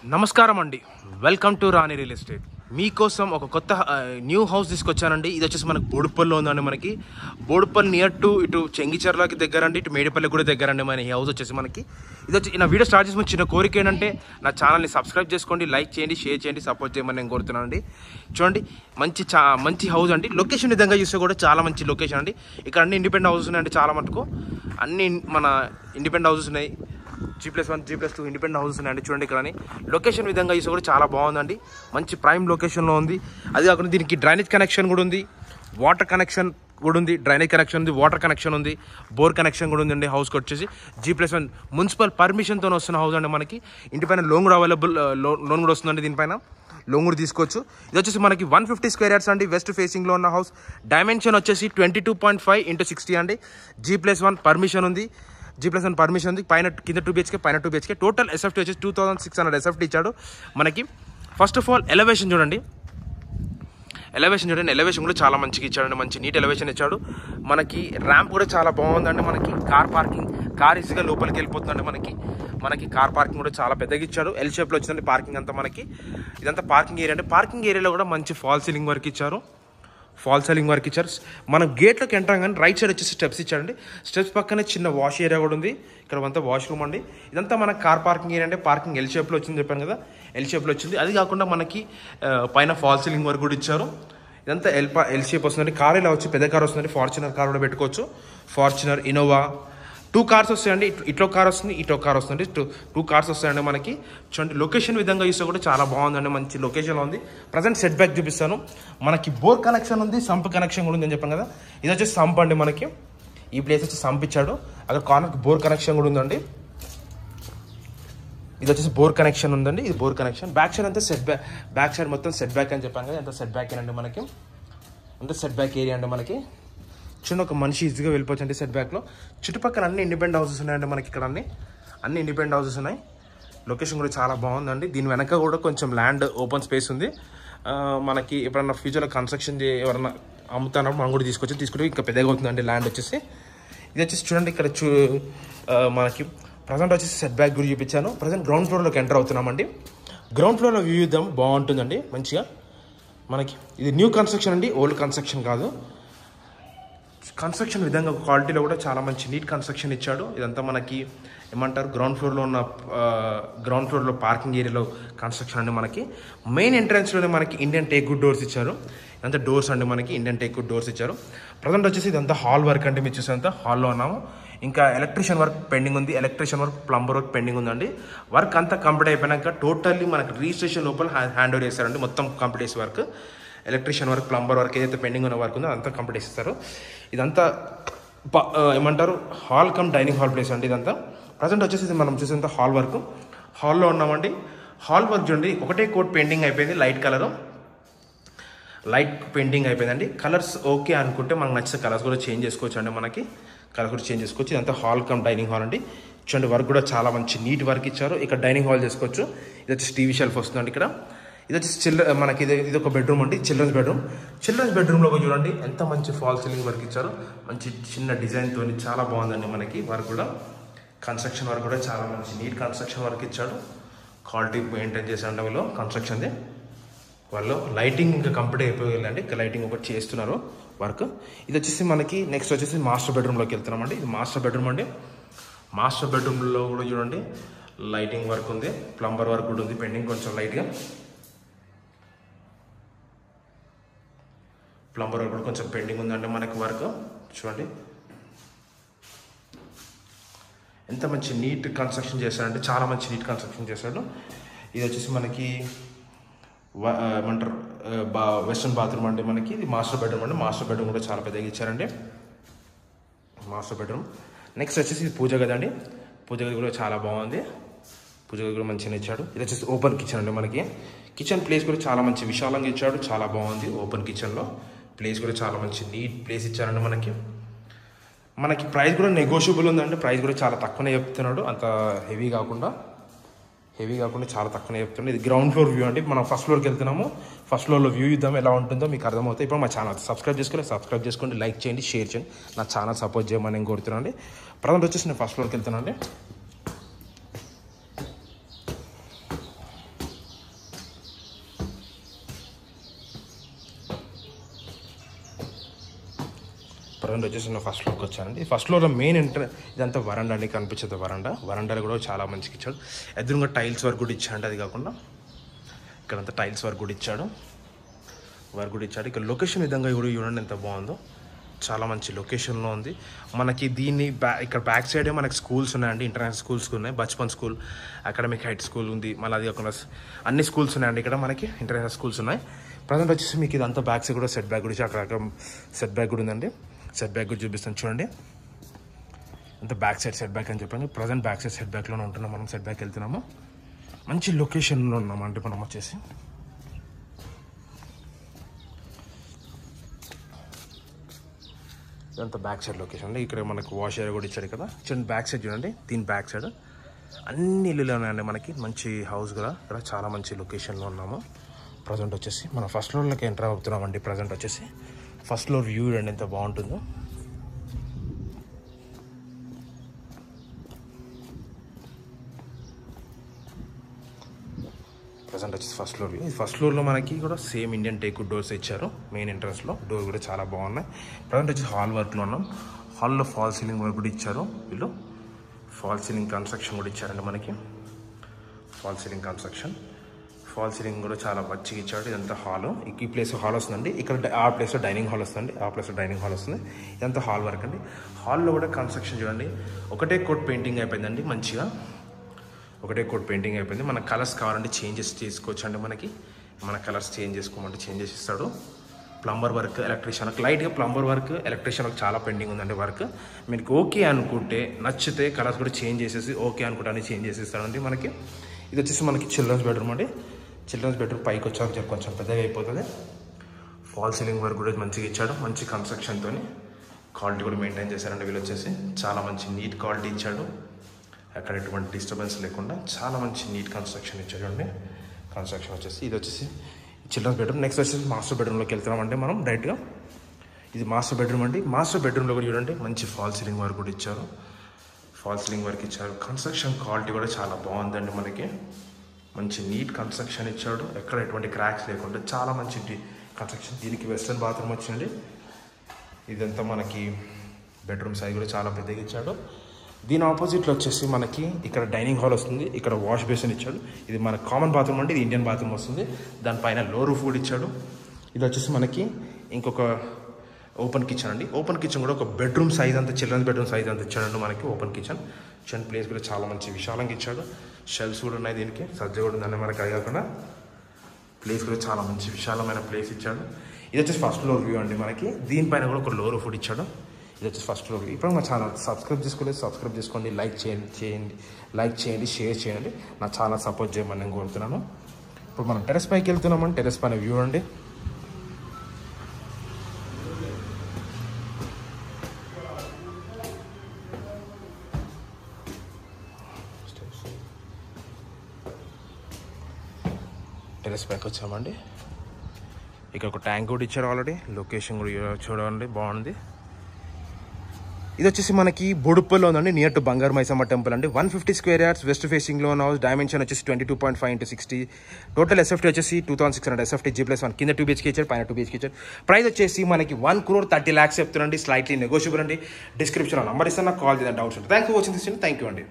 నమస్కారం అండి. Welcome to Rani real estate. మీకోసం ఒక కొత్త న్యూ హౌస్ తీసుకొచ్చానండి. ఇది వచ్చేసి మనకు బోడుపల్లిలో ఉందండి. మనకి బోడుపల్లి నియర్ టు ఇటు చెంగిచెర్లకి దగ్గర అండి, ఇటు మేడిపల్లి కూడా దగ్గర అండి. మన ఈ హౌస్ వచ్చేసి మనకి ఇది వచ్చి నా వీడియో స్టార్ట్ చేసిన చిన్న కోరిక ఏంటంటే నా ఛానల్ని సబ్స్క్రైబ్ చేసుకోండి, లైక్ చేయండి, షేర్ చేయండి, సపోర్ట్ చేయమని నేను కోరుతున్నానండి. చూడండి, మంచి హౌస్ అండి. లొకేషన్ విధంగా చూస్తే కూడా చాలా మంచి లొకేషన్ అండి. ఇక్కడ అన్ని ఇండిపెండెంట్ హౌసెస్ ఉన్నాయండి. చాలా మటుకు అన్ని మన ఇండిపెండెంట్ హౌసెస్ ఉన్నాయి. G+1 G+2 ఇండిపెండెంట్ హౌసెస్ ఉన్నాయండి. చూడండి, ఇక్కడ లొకేషన్ విధంగా చూస్తే కూడా చాలా బాగుందండి. మంచి ప్రైమ్ లొకేషన్లో ఉంది. అది కాకుండా దీనికి డ్రైనేజ్ కనెక్షన్ కూడా ఉంది, వాటర్ కనెక్షన్ కూడా ఉంది, డ్రైనేజ్ కనెక్షన్ ఉంది, వాటర్ కనెక్షన్ ఉంది, బోర్ కనెక్షన్ కూడా ఉందండి. హౌస్కి వచ్చేసి G+1 మున్సిపల్ పర్మిషన్తో వస్తున్న హౌస్ అండి. మనకి ఇంటిపైన లోన్ కూడా అవైలబుల్, లోన్ కూడా వస్తుందండి. దీనిపైన లోన్ కూడా తీసుకోవచ్చు. ఇది వచ్చేసి మనకి 150 స్క్వేర్ యార్డ్స్ అండి. వెస్ట్ ఫేసింగ్లో ఉన్న హౌస్. డైమెన్షన్ వచ్చేసి 22.5x60 అండి. G+1 పర్మిషన్ ఉంది. G+1 పర్మిషన్ ఉంది. పైన కింద 2 BHK, పైన 2 BHK. టోటల్ ఎస్ఎఫ్టీ వచ్చేసి 2600 ఎస్ఎఫ్టీ ఇచ్చాడు మనకి. ఫస్ట్ ఆఫ్ ఆల్ ఎలివేషన్ చూడండి. ఎలివేషన్ కూడా చాలా మంచిగా ఇచ్చాడండి. మంచి నీట్ ఎలివేషన్ ఇచ్చాడు. మనకి ర్యాంప్ కూడా చాలా బాగుందండి. మనకి కార్ ఈజీగా లోపలికి వెళ్ళిపోతుందండి. మనకి కార్ పార్కింగ్ కూడా చాలా పెద్దగా ఇచ్చాడు. ఎల్ షేప్లో వచ్చిందండి పార్కింగ్ అంతా. మనకి ఇదంతా పార్కింగ్ ఏరియా అండి. పార్కింగ్ ఏరియాలో కూడా మంచి ఫాల్ సీలింగ్ వర్క్ ఇచ్చారు. మన గేట్లోకి ఎంటర్ కానీ రైట్ సైడ్ వచ్చేసి స్టెప్స్ ఇచ్చాడండి. స్టెప్స్ పక్కనే చిన్న వాష్ ఏరియా కూడా ఉంది. ఇక్కడ అంతా వాష్రూమ్ అండి. ఇదంతా మన కార్ పార్కింగ్ ఏరియా అంటే పార్కింగ్ ఎల్ షేప్లో వచ్చింది చెప్పాను కదా, ఎల్ షేప్లో వచ్చింది. అది కాకుండా మనకి పైన ఫాల్ సీలింగ్ వర్క్ కూడా ఇచ్చారు. ఇదంతా ఎల్ షేప్ వస్తుందండి. కార్ ఇలా వచ్చి పెద్ద కార్ వస్తుందండి. ఫార్చునర్ కార్ కూడా పెట్టుకోవచ్చు. ఫార్చునర్, ఇన్నోవా 2 కార్స్ వస్తాయండి. ఇట్లో కార్ వస్తుంది, ఇటో కార్ వస్తుంది. 2 కార్స్ వస్తాయండి మనకి. చూడండి, లొకేషన్ విధంగా చూస్తే కూడా చాలా బాగుందండి. మంచి లొకేషన్లో ఉంది. ప్రజెంట్ సెట్ బ్యాక్ చూపిస్తాను. మనకి బోర్ కనెక్షన్ ఉంది, సంప్ కనెక్షన్ కూడా ఉంది అని చెప్పాను కదా. ఇది వచ్చేసి సంప్ అండి. మనకి ఈ ప్లేస్ వచ్చి సంప్ ఇచ్చాడు. అక్కడ కార్నర్కి బోర్ కనెక్షన్ కూడా ఉందండి. ఇది వచ్చేసి బోర్ కనెక్షన్ ఉందండి. ఇది బోర్ కనెక్షన్. బ్యాక్ సైడ్ అంతా బ్యాక్ సైడ్ మొత్తం సెట్ బ్యాక్ అని చెప్పాను కదా. ఎంత సెట్ బ్యాక్ అండి మనకి, అంత సెట్ బ్యాక్ ఏరియా అండి మనకి. చూడండి, ఒక మనిషి ఈజీగా వెళ్ళిపోవచ్చు అండి సెట్ బ్యాక్లో. చుట్టుపక్కల అన్ని ఇండిపెండెంట్ హౌసెస్ ఉన్నాయండి మనకి. ఇక్కడ అన్ని ఇండిపెండెంట్ హౌసెస్ ఉన్నాయి. లొకేషన్ కూడా చాలా బాగుందండి. దీని వెనక కూడా కొంచెం ల్యాండ్ ఓపెన్ స్పేస్ ఉంది. మనకి ఎప్పుడన్నా ఫ్యూచర్లో కన్స్ట్రక్షన్ ఎవరన్నా అమ్ముతున్నప్పుడు మనం కూడా తీసుకుంటే ఇంకా పెద్దగా అవుతుందండి ల్యాండ్ వచ్చేసి. ఇది వచ్చేసి చూడండి, ఇక్కడ మనకి ప్రజెంట్ వచ్చేసి సెట్ బ్యాక్ గురించి చూపించాను. ప్రజెంట్ గ్రౌండ్ ఫ్లోర్లోకి ఎంటర్ అవుతున్నామండి. గ్రౌండ్ ఫ్లోర్లో వ్యూ ఇద్దాం, బాగుంటుందండి మంచిగా. మనకి ఇది న్యూ కన్స్ట్రక్షన్ అండి, ఓల్డ్ కన్స్ట్రక్షన్ కాదు. కన్స్ట్రక్షన్ విధంగా క్వాలిటీలో కూడా చాలా మంచి నీట్ కన్స్ట్రక్షన్ ఇచ్చాడు. ఇదంతా మనకి ఏమంటారు, గ్రౌండ్ ఫ్లోర్లో పార్కింగ్ ఏరియాలో కన్స్ట్రక్షన్ అండి. మనకి మెయిన్ ఎంట్రన్స్లోనే మనకి ఇండియన్ టేక్ వుడ్ డోర్స్ ఇచ్చారు. ఇదంతా డోర్స్ అండి. మనకి ఇండియన్ టేక్ వుడ్ డోర్స్ ఇచ్చారు. ప్రజెంట్ వచ్చేసి ఇదంతా హాల్ వర్క్ అండి. మీరు చూసేంత హాల్లో ఉన్నాము. ఇంకా ఎలక్ట్రీషియన్ వర్క్ పెండింగ్ ఉంది. Electrician work, plumber work pending ఉందండి. వర్క్ అంతా కంప్లీట్ అయిపోయినాక టోటల్లీ మనకి రిజిస్ట్రేషన్ లోపల హ్యాండ్ ఓవర్ చేస్తారండి. మొత్తం కంప్లీట్ చేసే work, electrician work, plumber work, ఏదైతే పెండింగ్ ఉన్న వర్క్ ఉందో అదంతా కంప్లీట్ చేస్తారు. ఇదంతా ఏమంటారు, hall cum dining hall place అండి. ఇదంతా ప్రజెంట్ వచ్చేసి మనం చూసేంత హాల్ వర్క్. హాల్లో ఉన్నామండి. హాల్ వర్క్ చూడండి, ఒకటే కోట్ పెయింటింగ్ అయిపోయింది. లైట్ పెయింటింగ్ అయిపోయిందండి. కలర్స్ ఓకే అనుకుంటే మనకు నచ్చిన కలర్స్ కూడా చేంజ్ చేసుకోవచ్చు అండి. మనకి కలర్ కూడా చేంజ్ చేసుకోవచ్చు. ఇదంతా హాల్ కమ్ డైనింగ్ హాల్ అండి. చూడండి, వర్క్ కూడా చాలా మంచి నీట్ వర్క్ ఇచ్చారు. ఇక్కడ డైనింగ్ హాల్ చేసుకోవచ్చు. ఇది వచ్చి టీవీ షెల్ఫ్ వస్తుందండి. ఇక్కడ ఇది వచ్చి మనకి ఇది ఒక బెడ్రూమ్ అండి, చిల్డ్రన్స్ బెడ్రూమ్లో చూడండి ఎంత మంచి ఫాల్ సీలింగ్ వర్క్ ఇచ్చారు. మంచి చిన్న డిజైన్తో చాలా బాగుందండి. మనకి వర్క్ కూడా, కన్స్ట్రక్షన్ వర్క్ కూడా చాలా మంచి నీట్ కన్స్ట్రక్షన్ వర్క్ ఇచ్చాడు. క్వాలిటీ మెయింటైన్ చేసే వాళ్ళు కన్స్ట్రక్షన్ది. వాళ్ళు లైటింగ్ ఇంకా కంప్లీట్ అయిపోయిందండి. ఇంకా లైటింగ్ ఒకటి చేస్తున్నారు వర్క్. ఇది వచ్చేసి మనకి నెక్స్ట్ వచ్చేసి మాస్టర్ బెడ్రూమ్లోకి వెళ్తున్నామండి. ఇది మాస్టర్ బెడ్రూమ్ అండి. మాస్టర్ బెడ్రూమ్లో కూడా చూడండి లైటింగ్ వర్క్ ఉంది, ప్లంబర్ వర్క్ కూడా ఉంది పెండింగ్ కొంచెం లైట్గా. ప్లంబర్ వర్క్ కూడా కొంచెం పెండింగ్ ఉందండి మనకి వర్క్. చూడండి ఎంత మంచి నీట్ కన్స్ట్రక్షన్ చేశాడంటే, చాలా మంచి నీట్ కన్స్ట్రక్షన్ చేశాడు. ఇది వచ్చేసి మనకి ఏమంటారు, వెస్ట్రన్ బాత్రూమ్ అండి. మనకి ఇది మాస్టర్ బెడ్రూమ్ అండి. మాస్టర్ బెడ్రూమ్ కూడా చాలా పెద్దగా ఇచ్చారండి. Master bedroom. నెక్స్ట్ వచ్చేసి ఇది పూజ గది అండి. పూజ గది కూడా చాలా బాగుంది. పూజ గది కూడా మంచిగా ఇచ్చాడు. ఇది వచ్చేసి ఓపెన్ కిచెన్ అండి. మనకి కిచెన్ ప్లేస్ కూడా చాలా మంచి విశాలంగా ఇచ్చాడు. చాలా బాగుంది. ఓపెన్ కిచెన్లో ప్లేస్ కూడా చాలా మంచి నీట్ ప్లేస్ ఇచ్చారండి. మనకి ప్రైస్ కూడా నెగోషియబుల్ ఉందండి. ప్రైస్ కూడా చాలా తక్కువనే చెప్తున్నాడు. అంత హెవీ కాకుండా చాలా తక్కువనే చెప్తున్నాడు. ఇది గ్రౌండ్ ఫ్లోర్ వ్యూ అండి. మనం ఫస్ట్ ఫ్లోర్కి వెళ్తున్నాము. ఫస్ట్ ఫ్లోర్లో వ్యూ ఇద్దాం, ఎలా ఉంటుందో మీకు అర్థమవుతుంది. ఇప్పుడు మా ఛానల్ సబ్స్క్రైబ్ చేసుకోండి, లైక్ చేయండి, షేర్ చేయండి. నా ఛానల్ సపోర్ట్ చేయమని నేను కోరుతున్నాను అండి. ప్రజెంట్ వచ్చేసి నేను ఫస్ట్ ఫ్లోర్కి వెళ్తున్నాను అండి. ప్రజెంట్ వచ్చేసి నేను ఫస్ట్ ఫ్లోర్కి వచ్చానండి. ఫస్ట్ ఫ్లోర్లో మెయిన్ ఇదంతా వరండా అండి, కనిపించదు వరండాలు కూడా చాలా మంచిగా ఇచ్చాడు. ఎదురుగా టైల్స్ వర్క్ కూడా ఇచ్చాడు. అది కాకుండా ఇక్కడంతా టైల్స్ వర్క్ కూడా ఇచ్చాడు. ఇక్కడ లొకేషన్ విధంగా కూడా చూడండి ఎంత బాగుందో, చాలా మంచి లొకేషన్లో ఉంది. మనకి దీన్ని ఇక్కడ బ్యాక్ సైడే మనకి స్కూల్స్ ఉన్నాయండి, ఇంటర్నేషనల్ స్కూల్స్ ఉన్నాయి. Bachpan school, academic height school ఉంది. మళ్ళీ అది కాకుండా అన్ని స్కూల్స్ ఉన్నాయండి ఇక్కడ మనకి, ఇంటర్నేషనల్ స్కూల్స్ ఉన్నాయి. ప్రజెంట్ వచ్చేసి మీకు ఇదంతా బ్యాక్ సైడ్ కూడా సెట్ బ్యాక్ కూడా అక్కడ సెట్ బ్యాక్ కూడా ఉందండి. సెట్ బ్యాక్ కూడా చూపిస్తాను చూడండి. అంత బ్యాక్ సైడ్ సెట్ బ్యాక్ అని చెప్పండి. ప్రజెంట్ బ్యాక్ సైడ్ సెట్ బ్యాక్లోనే ఉంటున్నాం మనం. సెట్ బ్యాక్ వెళ్తున్నాము, మంచి లొకేషన్లో ఉన్నాం అంటే మనం వచ్చేసి. ఇదంతా బ్యాక్ సైడ్ లొకేషన్ అండి. ఇక్కడ మనకు వాష్ ఏరియా కూడా ఇచ్చాడు కదా. చూడండి బ్యాక్ సైడ్ చూడండి, దీని బ్యాక్ సైడ్ అన్ని ఇల్లులు ఉన్నాయండి మనకి. మంచి హౌస్ కూడా ఇక్కడ చాలా మంచి లొకేషన్లో ఉన్నాము. ప్రజెంట్ వచ్చేసి మన ఫస్ట్ ఫ్లోర్లోకి ఎంటర్ అవుతున్నామండి. ప్రజెంట్ వచ్చేసి ఫస్ట్ ఫ్లోర్ వ్యూ అండి ఎంత బాగుంటుందో. ప్రజెంట్ వచ్చేసి ఫస్ట్ ఫ్లోర్ వ్యూ. ఫస్ట్ ఫ్లోర్లో మనకి కూడా సేమ్ ఇండియన్ టేక్ డోర్స్ ఇచ్చారు. మెయిన్ ఎంట్రన్స్లో డోర్ కూడా చాలా బాగున్నాయి. ప్రజెంట్ వచ్చేసి హాల్ వర్క్లో ఉన్నాం. హాల్లో ఫాల్ సీలింగ్ వర్క్ కూడా ఇచ్చారు వీళ్ళు. ఫాల్ సీలింగ్ కన్స్ట్రక్షన్ కూడా ఇచ్చారండి మనకి. ఫాల్ సీలింగ్ కూడా చాలా మంచిగా ఇచ్చాడు. ఇదంతా హాల్. ఈ ప్లేస్ హాల్ వస్తుందండి. ఇక్కడ ఆ ప్లేస్లో డైనింగ్ హాల్ వస్తుంది. ఇదంతా హాల్ వర్క్ అండి. హాల్లో కూడా కన్స్ట్రక్షన్ చూడండి, ఒకటే కోట్ పెయింటింగ్ అయిపోయిందండి. మంచిగా ఒకటే కోట్ పెయింటింగ్ అయిపోయింది. మన కలర్స్ కావాలంటే చేంజెస్ చేసుకోవచ్చు అండి. మన కలర్స్ చేంజ్ చేసుకోమంటే చేంజ్ చేసి ఇస్తాడు. ప్లంబర్ వర్క్, ఎలక్ట్రీషియన్ లైట్గా ప్లంబర్ వర్క్, ఎలక్ట్రీషియన్ చాలా పెండింగ్ ఉందండి వర్క్. మీకు ఓకే అనుకుంటే, నచ్చితే కలర్స్ కూడా చేంజ్ చేసేసి ఓకే అనుకుంటే అన్ని చేంజ్ చేసి ఇస్తాడండి మనకి. ఇది వచ్చేసి మనకి చిల్డ్రన్స్ బెడ్రూమ్ అండి. చిల్డ్రన్స్ బెడ్రూమ్ పైకి వచ్చాక కొంచెం పెద్దగా అయిపోతుంది. ఫాల్ సీలింగ్ వర్క్ కూడా మంచిగా ఇచ్చాడు. మంచి కన్స్ట్రక్షన్తో క్వాలిటీ కూడా మెయింటైన్ చేశారండి వీళ్ళు వచ్చేసి. చాలా మంచి నీట్ క్వాలిటీ ఇచ్చాడు. అక్కడ ఎటువంటి డిస్టర్బెన్స్ లేకుండా చాలా మంచి నీట్ కన్స్ట్రక్షన్ ఇచ్చాడు అండి. కన్స్ట్రక్షన్ వచ్చేసి ఇది వచ్చేసి చిల్డ్రన్స్ బెడ్రూమ్. నెక్స్ట్ వచ్చేసి మాస్టర్ బెడ్రూమ్లోకి వెళ్తున్నామంటే మనం డైరెక్ట్గా. ఇది మాస్టర్ బెడ్రూమ్ అండి. మాస్టర్ బెడ్రూమ్లో కూడా చూడండి మంచి ఫాల్ సీలింగ్ వర్క్ కూడా ఇచ్చారు. కన్స్ట్రక్షన్ క్వాలిటీ కూడా చాలా బాగుందండి మనకి. మంచి నీట్ కన్స్ట్రక్షన్ ఇచ్చాడు. ఎక్కడ ఎటువంటి క్రాక్స్ లేకుండా చాలా మంచి కన్స్ట్రక్షన్. దీనికి వెస్టర్న్ బాత్రూమ్ వచ్చింది. ఇదంతా మనకి బెడ్రూమ్ సైజ్ కూడా చాలా పెద్దగా ఇచ్చాడు. దీని ఆపోజిట్లో వచ్చేసి మనకి ఇక్కడ డైనింగ్ హాల్ వస్తుంది. ఇక్కడ వాష్ బేసిన్ ఇచ్చాడు. ఇది మన కామన్ బాత్రూమ్ అంటే ఇది ఇండియన్ బాత్రూమ్ వస్తుంది. దానిపైన లో రూఫ్ కూడా ఇచ్చాడు. ఇది వచ్చేసి మనకి ఇంకొక ఓపెన్ కిచెన్ అండి. ఓపెన్ కిచెన్ కూడా ఒక బెడ్రూమ్ సైజ్ అంతా, చిల్డ్రన్స్ బెడ్రూమ్ సైజ్ అంతా ఇచ్చాడండి మనకి ఓపెన్ కిచెన్. ప్లేస్ కూడా చాలా మంచి విశాలంగా ఇచ్చాడు. షెల్ఫ్స్ కూడా ఉన్నాయి, దీనికి సజ్జ కూడా ఉందండి మనకి. అది కాకుండా ప్లేస్ కూడా చాలా మంచి విశాలమైన ప్లేస్ ఇచ్చాడు. ఇది వచ్చేసి ఫస్ట్ ఫ్లోర్ వ్యూ అండి మనకి. దీనిపైన కూడా ఒక లో రూఫ్ కూడా ఇచ్చాడు. ఇది వచ్చేసి ఫస్ట్ ఫ్లోర్. ఇప్పుడు మా ఛానల్ సబ్స్క్రైబ్ చేసుకోండి, లైక్ చేయండి, షేర్ చేయండి. నా ఛానల్ సపోర్ట్ చేయమని నేను కోరుతున్నాను. ఇప్పుడు మనం టెరెస్ పైకి వెళ్తున్నామని టెరెస్ పైన వ్యూ అండి. టెరెస్ పైకి వచ్చామండి. ఇక్కడ ఒక ట్యాంక్ కూడా ఇచ్చారు ఆల్రెడీ. లొకేషన్ కూడా చూడండి బాగుంది. ఇది వచ్చేసి మనకి బోడుప్పల్లో ఉందండి, నియర్ టు బంగారు మైసమ్మ టెంపుల్ అండి. 150 స్క్వేర్ యార్డ్స్, వెస్ట్ ఫేసింగ్ లో హౌస్. డైమెన్షన్ వచ్చేసి 22.5x60. టోటల్ ఎస్ఎఫ్టీ వచ్చేసి 2600 ఎస్ఎఫ్టీ G+1. కింద 2 BHK ఇచ్చారు, పైన 2 BHK ఇచ్చారు. ప్రైస్ వచ్చేసి మనకి 1,30,00,000 చెప్తున్నాండి. స్లైట్లీ నెగోషియబుల్ అండి. డిస్క్రిప్షన్లో నంబర్ ఇస్తాను, కాల్ చేద్దాం డౌట్స్ ఉంటాయి. Thank you for watching this. Thank you అండి.